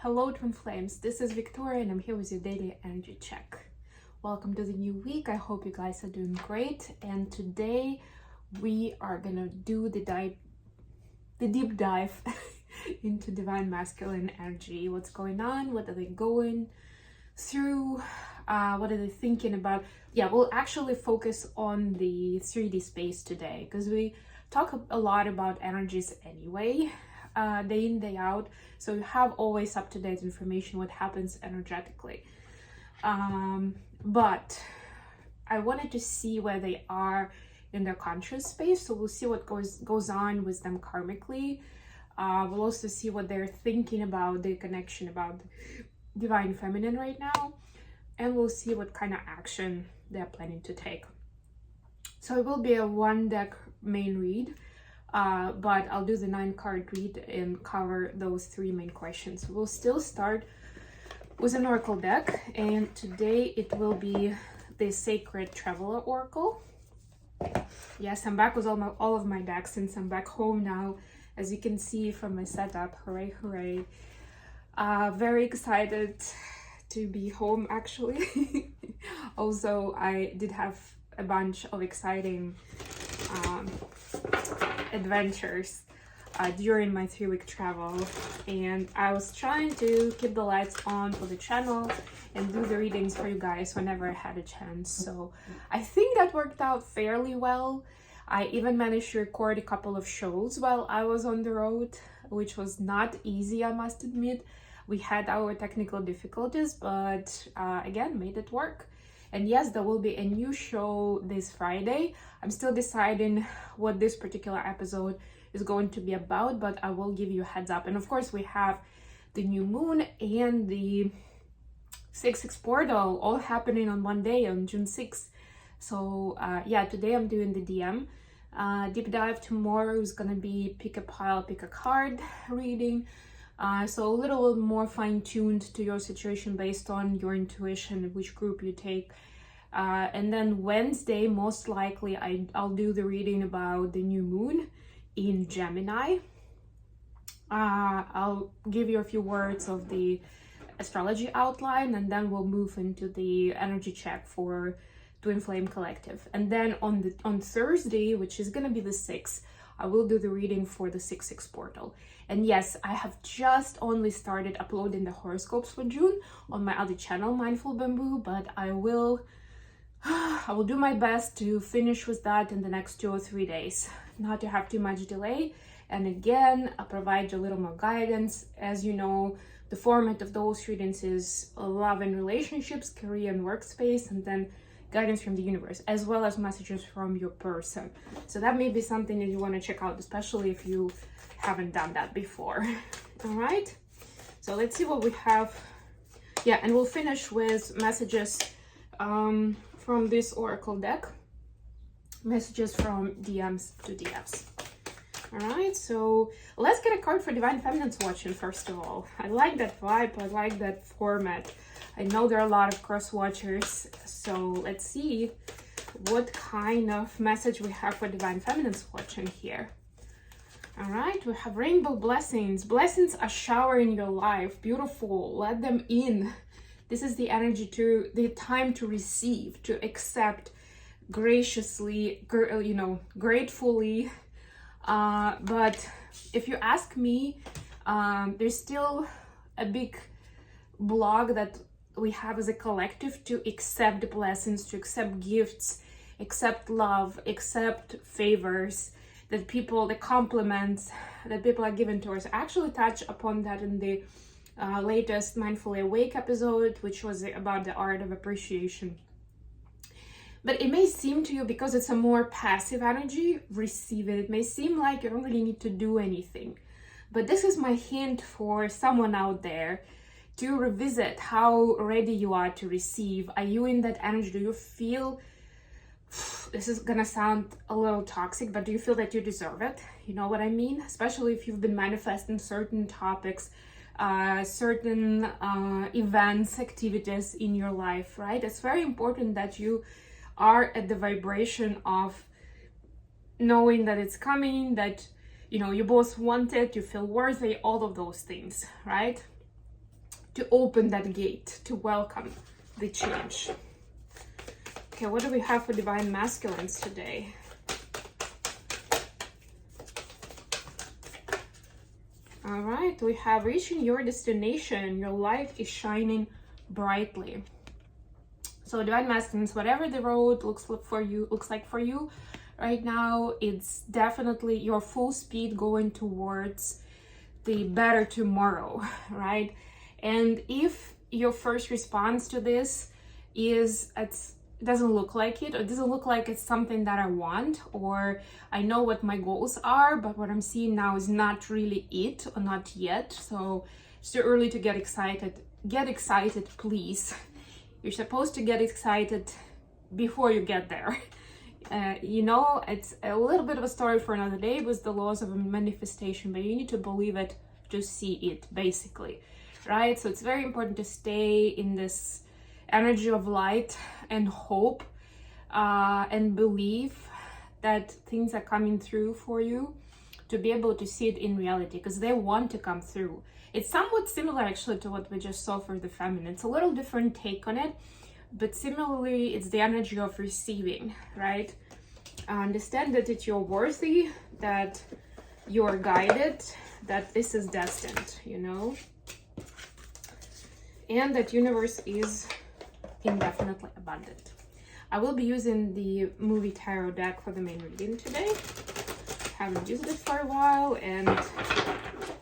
Hello twin flames, this is Victoria and I'm here with your daily energy check. Welcome to the new week. I hope you guys are doing great, and today we are gonna do the deep dive into divine masculine energy. What's going on, what are they going through, what are they thinking about. We'll actually focus on the 3D space today because we talk a lot about energies anyway, day in, day out, so you have always up-to-date information what happens energetically. But I wanted to see where they are in their conscious space, so we'll see what goes on with them karmically. We'll also see what they're thinking about, their connection about divine feminine right now, and we'll see what kind of action they're planning to take. So it will be a one deck main read, but I'll do the 9-card read and cover those 3 main questions. We'll still start with an oracle deck, and today it will be the Sacred Traveler Oracle. Yes, I'm back with all of my decks since I'm back home now, as you can see from my setup. Hooray, hooray. Very excited to be home, actually. Also, I did have a bunch of exciting adventures during my 3-week travel, and I was trying to keep the lights on for the channel and do the readings for you guys whenever I had a chance. So I think that worked out fairly well. I even managed to record a couple of shows while I was on the road, which was not easy, I must admit. We had our technical difficulties, but again, made it work. And yes, there will be a new show this Friday. I'm still deciding what this particular episode is going to be about, but I will give you a heads up. And of course, we have the new moon and the 6/6 portal all happening on one day, on June 6th. So today I'm doing the DM deep dive. Tomorrow is gonna be pick a pile, pick a card reading. So a little more fine-tuned to your situation based on your intuition, which group you take. And then Wednesday, most likely, I'll do the reading about the new moon in Gemini. I'll give you a few words of the astrology outline, and then we'll move into the energy check for Twin Flame Collective. And then on Thursday, which is gonna be the 6th, I will do the reading for the 6/6 portal. And yes, I have just only started uploading the horoscopes for June on my other channel, Mindful Bamboo, but I will do my best to finish with that in the next 2 or 3 days, not to have too much delay. And again, I'll provide you a little more guidance. As you know, the format of those readings is love and relationships, career and workspace, and then guidance from the universe, as well as messages from your person. So that may be something that you want to check out, especially if you haven't done that before. All right, so let's see what we have. And we'll finish with messages from this oracle deck, messages from DMs to DFs. All right, so let's get a card for Divine Feminine's watching. First of all, I like that vibe, I like that format. I know there are a lot of cross watchers, so let's see what kind of message we have for Divine Feminine's watching here. All right, we have rainbow blessings. Blessings are showering your life. Beautiful. Let them in. This is the energy the time to receive, to accept graciously, gratefully. But if you ask me, there's still a big block that we have as a collective to accept blessings, to accept gifts, accept love, accept favors, the compliments that people are given to us. I actually touch upon that in the latest Mindfully Awake episode, which was about the art of appreciation. But it may seem to you, because it's a more passive energy, receive it. It may seem like you don't really need to do anything. But this is my hint for someone out there to revisit how ready you are to receive. Are you in that energy? Do you feel, this is gonna sound a little toxic, but do you feel that you deserve it? You know what I mean? Especially if you've been manifesting certain topics, certain events, activities in your life, right? It's very important that you are at the vibration of knowing that it's coming, that you both want it, you feel worthy, all of those things, right? to open that gate, to welcome the change. Okay, what do we have for divine masculines today? All right, we have reaching your destination. Your light is shining brightly. So divine masculines, whatever the road looks like for you right now, it's definitely your full speed going towards the better tomorrow, right? And if your first response to this is it doesn't look like it, or it doesn't look like it's something that I want, or I know what my goals are, but what I'm seeing now is not really it, or not yet, so it's too early to get excited. Get excited, please. You're supposed to get excited before you get there. You know, it's a little bit of a story for another day with the laws of manifestation, but you need to believe it to see it, basically, right? So it's very important to stay in this energy of light and hope, and believe that things are coming through for you, to be able to see it in reality, because they want to come through. It's somewhat similar actually to what we just saw for the feminine. It's a little different take on it, but similarly, it's the energy of receiving, right? Understand that you're worthy, that you're guided, that this is destined, you know? And that universe is indefinitely abundant. I will be using the movie tarot deck for the main reading today. Haven't used it for a while, and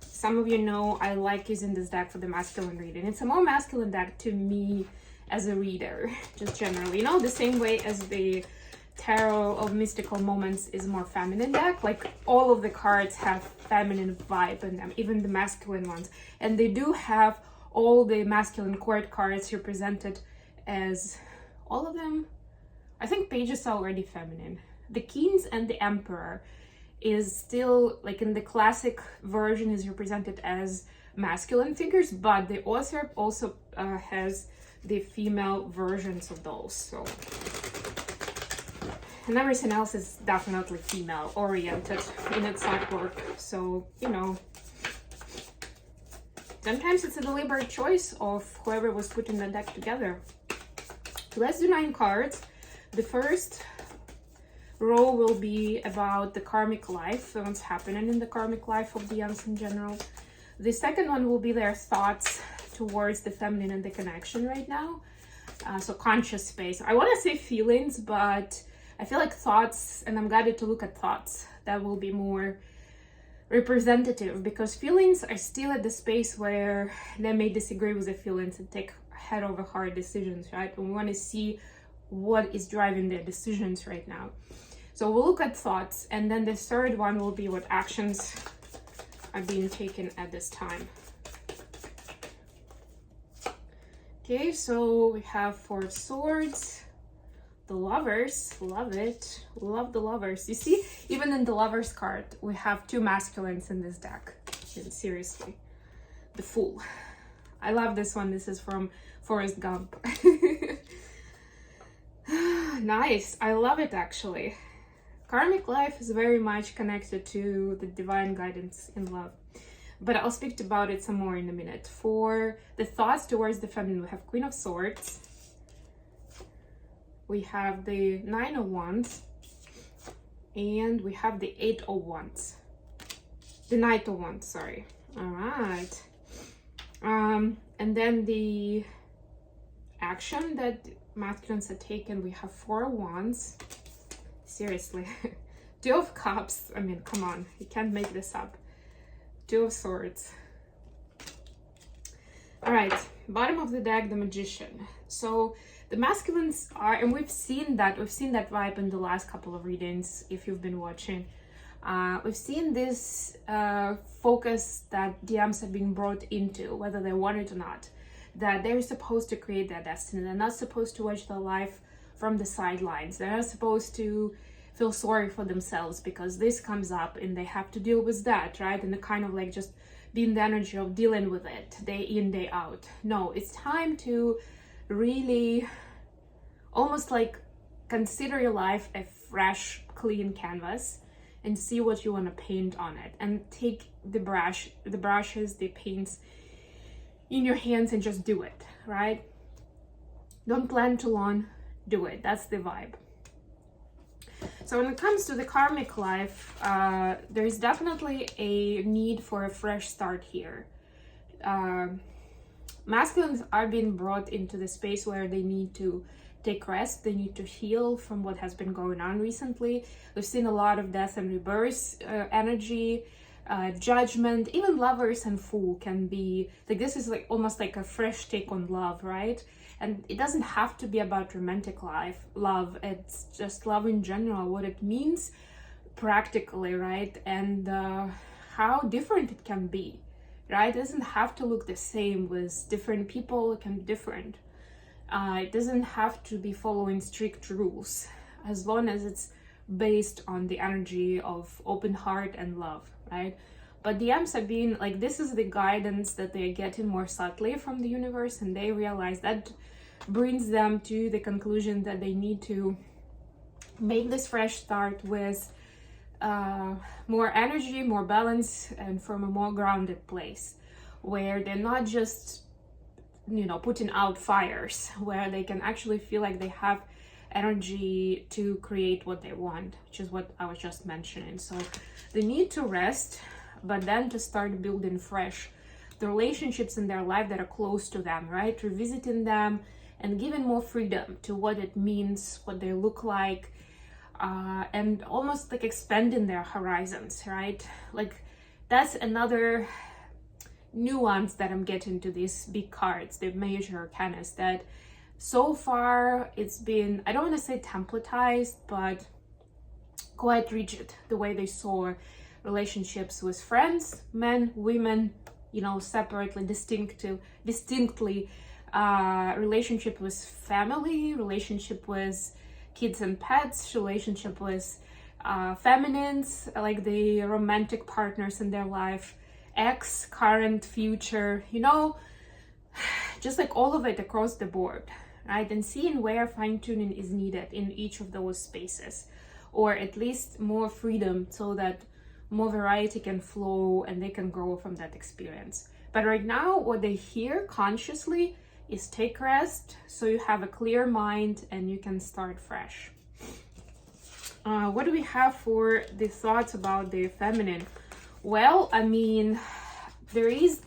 some of you know I like using this deck for the masculine reading. It's a more masculine deck to me as a reader, just generally, you know, the same way as the tarot of mystical moments is more feminine deck. Like, all of the cards have feminine vibe in them, even the masculine ones, and they do have all the masculine court cards represented as all of them. I think pages are already feminine. The kings and the emperor is still, like in the classic version, is represented as masculine figures, but the author also has the female versions of those. So, and everything else is definitely female oriented in its artwork. So, you know, sometimes it's a deliberate choice of whoever was putting the deck together. So let's do 9 cards. The first row will be about the karmic life, what's happening in the karmic life of the Ans in general. The second one will be their thoughts towards the feminine and the connection right now. So conscious space. I want to say feelings, but I feel like thoughts, and I'm guided to look at thoughts. That will be more representative, because feelings are still at the space where they may disagree with the feelings and take head over heart decisions, right? And we want to see what is driving their decisions right now. So we'll look at thoughts, and then the third one will be what actions are being taken at this time. Okay, so we have 4 of Swords, the Lovers, love it, love the Lovers. You see, even in the Lovers card, we have 2 masculines in this deck. And seriously, the Fool. I love this one. This is from Forrest Gump. Nice, I love it actually. Karmic life is very much connected to the divine guidance in love, but I'll speak about it some more in a minute. For the thoughts towards the feminine, we have Queen of Swords, we have the 9 of Wands, and we have the 8 of Wands. The Knight of Wands, sorry. All right. And then the action that masculines are taken, we have 4 of Wands. Seriously. 2 of Cups. I mean, come on. You can't make this up. 2 of Swords. All right. Bottom of the deck, the Magician. So the masculines are, and we've seen that vibe in the last couple of readings, if you've been watching. We've seen this focus that DMs have been brought into, whether they want it or not, that they're supposed to create their destiny. They're not supposed to watch their life from the sidelines. They're not supposed to feel sorry for themselves because this comes up and they have to deal with that, right? And the kind of like just be in the energy of dealing with it day in, day out. No, it's time to really almost like consider your life a fresh, clean canvas and see what you want to paint on it, and take the brushes, the paints, in your hands and just do it, right? Don't plan too long, do it. That's the vibe. So when it comes to the karmic life, there is definitely a need for a fresh start here. Masculines are being brought into the space where they need to take rest, they need to heal from what has been going on recently. We've seen a lot of death and rebirth energy, judgment. Even lovers and fool can be like, this is like almost like a fresh take on love, right? And it doesn't have to be about romantic love. It's just love in general, what it means practically, right? And how different it can be, right? It doesn't have to look the same with different people. It can be different. It doesn't have to be following strict rules, as long as it's based on the energy of open heart and love, right? But DMs have been like, this is the guidance that they're getting more subtly from the universe, and they realize that brings them to the conclusion that they need to make this fresh start with more energy, more balance, and from a more grounded place, where they're not just, you know, putting out fires, where they can actually feel like they have energy to create what they want, which is what I was just mentioning. So they need to rest, but then to start building fresh the relationships in their life that are close to them, right? Revisiting them and giving more freedom to what it means, what they look like, and almost like expanding their horizons, right? Like that's another nuance that I'm getting to these big cards, the major arcanas, that so far it's been, I don't want to say templatized, but quite rigid, the way they saw relationships with friends, men, women, you know, separately, distinctly, relationship with family, relationship with kids and pets, relationship with feminines, like the romantic partners in their life, ex, current, future, you know, just like all of it across the board, right? And seeing where fine-tuning is needed in each of those spaces, or at least more freedom so that more variety can flow and they can grow from that experience. But right now, what they hear consciously is take rest, so you have a clear mind and you can start fresh. What do we have for the thoughts about the feminine? Well, I mean, there's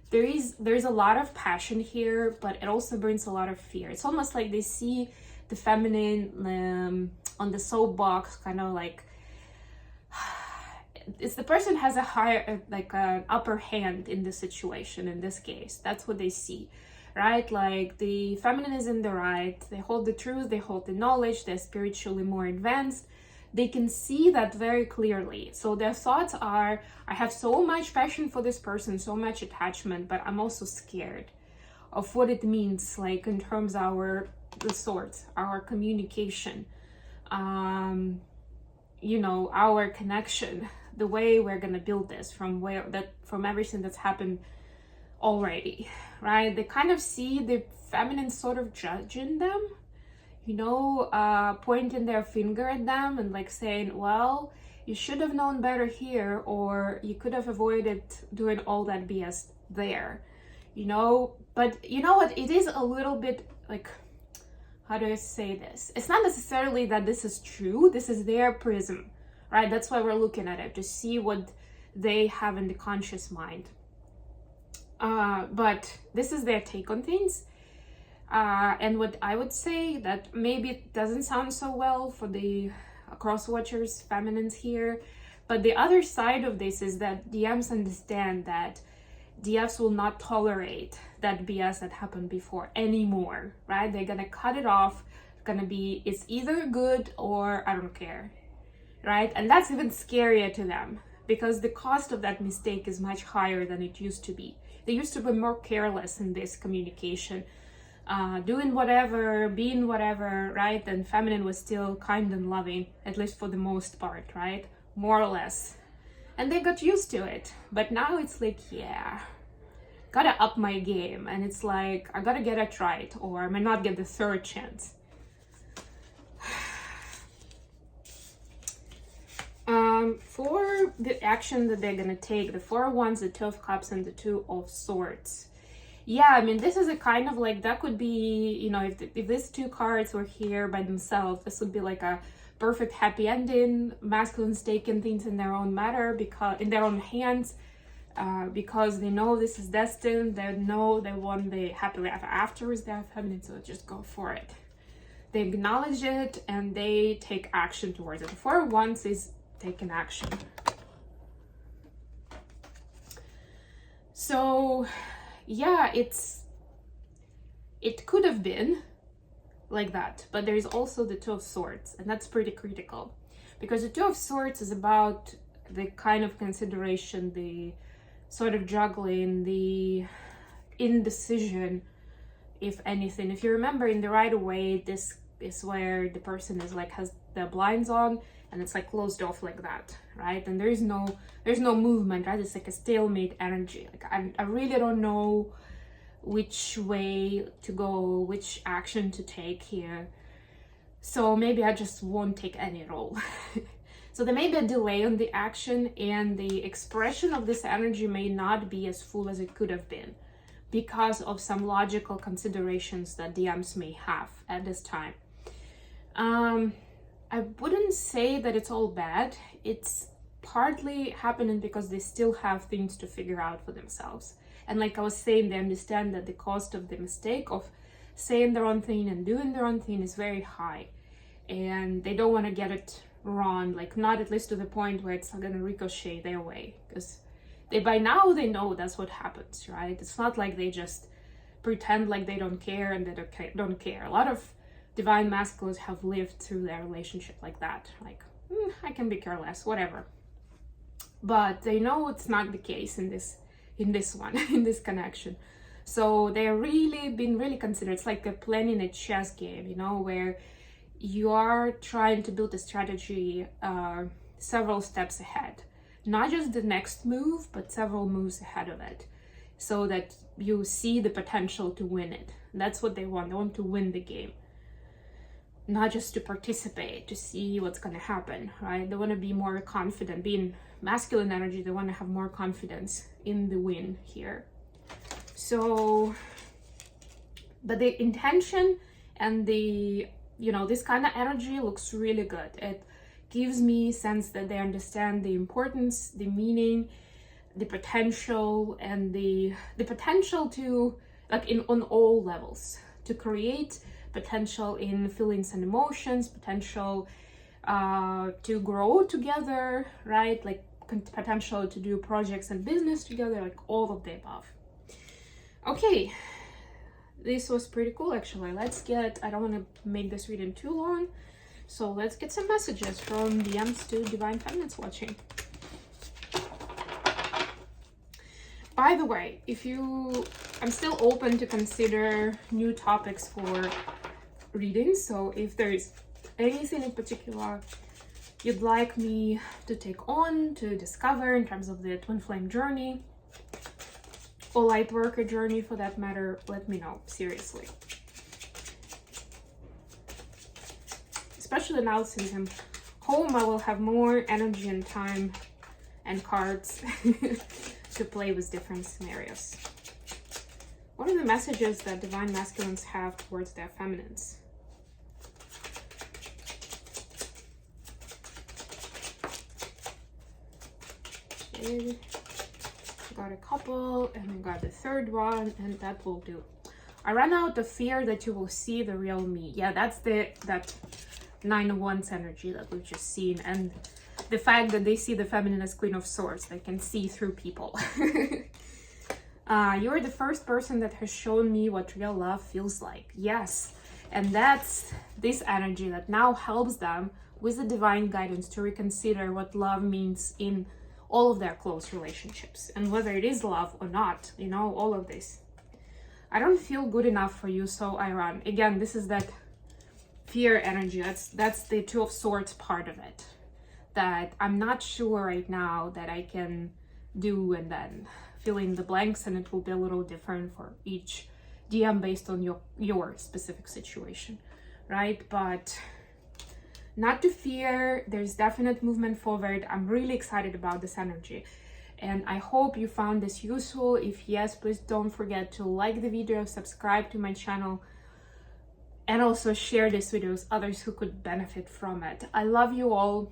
a lot of passion here, but it also brings a lot of fear. It's almost like they see the feminine on the soapbox, kind of like it's the person has a higher, like an upper hand in the situation. In this case, that's what they see, right? Like the feminine is in the right, they hold the truth, they hold the knowledge, they're spiritually more advanced. They can see that very clearly. So their thoughts are, I have so much passion for this person, so much attachment, but I'm also scared of what it means, like in terms of our swords, our communication, you know, our connection, the way we're gonna build this from everything that's happened already, right? They kind of see the feminine sort of judging them, you know, pointing their finger at them and like saying, well, you should have known better here, or you could have avoided doing all that BS there, you know. But you know what, it is a little bit like, how do I say this? It's not necessarily that this is true, this is their prism, right? That's why we're looking at it, to see what they have in the conscious mind. But this is their take on things. And what I would say, that maybe it doesn't sound so well for the cross-watchers, feminines here, but the other side of this is that DMs understand that DFs will not tolerate that BS that happened before anymore, right? They're gonna cut it off. It's gonna be, it's either good or I don't care, right? And that's even scarier to them, because the cost of that mistake is much higher than it used to be. They used to be more careless in this communication, doing whatever, being whatever, right? And feminine was still kind and loving, at least for the most part, right? More or less. And they got used to it. But now it's like, yeah, gotta up my game. And it's like, I gotta get it right, or I may not get the third chance. For the action that they're gonna take, the Four of Wands, the Two of Cups, and the Two of Swords, Yeah, I mean, this is a kind of like, that could be, you know, if these two cards were here by themselves, this would be like a perfect happy ending. Masculines taking things in their own matter, because in their own hands, because they know this is destined. They know they want the happily ever after with their feminine, so just go for it. They acknowledge it and they take action towards it. The Four of Wands is taking action. So yeah, it could have been like that, but there's also the Two of Swords, and that's pretty critical, because the Two of Swords is about the kind of consideration, the sort of juggling, the indecision, if anything. If you remember in the Right Away, this is where the person is like, has the blinds on and it's like closed off like that, right? And there's no movement, right? It's like a stalemate energy. Like I really don't know which way to go, which action to take here. So maybe I just won't take any role. So there may be a delay on the action, and the expression of this energy may not be as full as it could have been because of some logical considerations that DMs may have at this time. I wouldn't say that it's all bad. It's partly happening because they still have things to figure out for themselves. And like I was saying, they understand that the cost of the mistake of saying the wrong thing and doing the wrong thing is very high. And they don't want to get it wrong, like not at least to the point where it's going to ricochet their way. Because by now they know that's what happens, right? It's not like they just pretend like they don't care and they don't care. A lot of divine masculines have lived through their relationship like that. Like, I can be careless, whatever. But they know it's not the case in this one, in this connection. So they're really being really considered. It's like playing a chess game, you know, where you are trying to build a strategy several steps ahead. Not just the next move, but several moves ahead of it, so that you see the potential to win it. That's what they want. They want to win the game. Not just to participate, to see what's going to happen, right? They want to be more confident. Being masculine energy, they want to have more confidence in the win here. So, but the intention and the, you know, this kind of energy looks really good. It gives me sense that they understand the importance, the meaning, the potential, and the potential to, like, on all levels, to create potential in feelings and emotions, potential to grow together, right? Like potential to do projects and business together, like all of the above. Okay, this was pretty cool actually. Let's get, I don't want to make this reading too long, so let's get some messages from DMs to Divine Feminines watching. By the way, I'm still open to consider new topics for readings, so if there's anything in particular you'd like me to take on, to discover in terms of the twin flame journey, or light worker journey for that matter, let me know, seriously. Especially now since I'm home, I will have more energy and time and cards to play with different scenarios. What are the messages that divine masculines have towards their feminines? Okay. Got a couple, and we got the third one, and that will do. I ran out of fear that you will see the real me. Yeah, that's that 9 of Wands energy that we've just seen, and the fact that they see the feminine as Queen of Swords. They can see through people. You're the first person that has shown me what real love feels like. Yes, and that's this energy that now helps them with the divine guidance to reconsider what love means in all of their close relationships, and whether it is love or not, you know, all of this. I don't feel good enough for you, so I run. Again, this is that fear energy. That's the Two of Swords part of it, that I'm not sure right now that I can do, and then fill in the blanks, and it will be a little different for each DM based on your specific situation, right? But not to fear, there's definite movement forward. I'm really excited about this energy, and I hope you found this useful. If yes, please don't forget to like the video, subscribe to my channel, and also share this video with others who could benefit from it. I love you all.